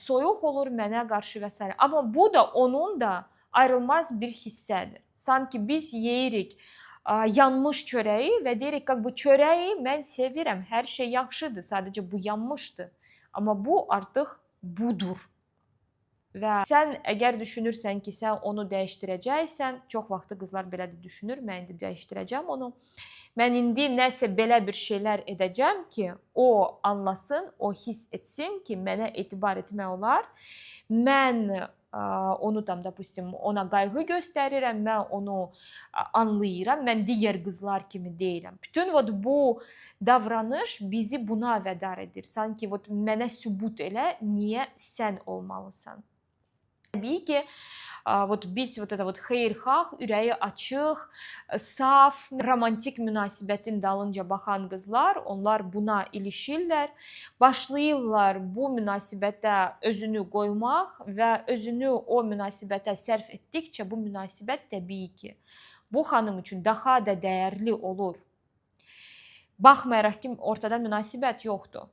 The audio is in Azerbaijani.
soyuq olur mənə qarşı və s. Amma bu da onun da ayrılmaz bir hissədir. Sanki biz yeyirik yanmış çörəyi və deyirik ki, bu çörəyi mən sevirəm, hər şey yaxşıdır, sadəcə bu yanmışdır. Amma bu artıq budur. Və sən əgər düşünürsən ki, sən onu dəyişdirəcəksən, çox vaxtı qızlar belə də düşünür, mən indi dəyişdirəcəm onu. Mən indi nəsə belə bir şeylər edəcəm ki, o anlasın, o hiss etsin ki, mənə etibar etmək olar. Mən onu tam, допустим, ona qayğı göstərirəm, mən onu anlayıram, mən digər qızlar kimi deyiləm. Bütün bu davranış bizi buna vədar edir. Sanki mənə sübut elə, niyə sən olmalısan? Təbii ki, biz xeyirxah, ürəyi açıq, saf, romantik münasibətin dalınca baxan qızlar, onlar buna ilişirlər, başlayırlar bu münasibətə özünü qoymaq və özünü o münasibətə sərf etdikcə bu münasibət təbii ki, bu xanım üçün daha da dəyərli olur. Baxmayaraq ki, ortada münasibət yoxdur.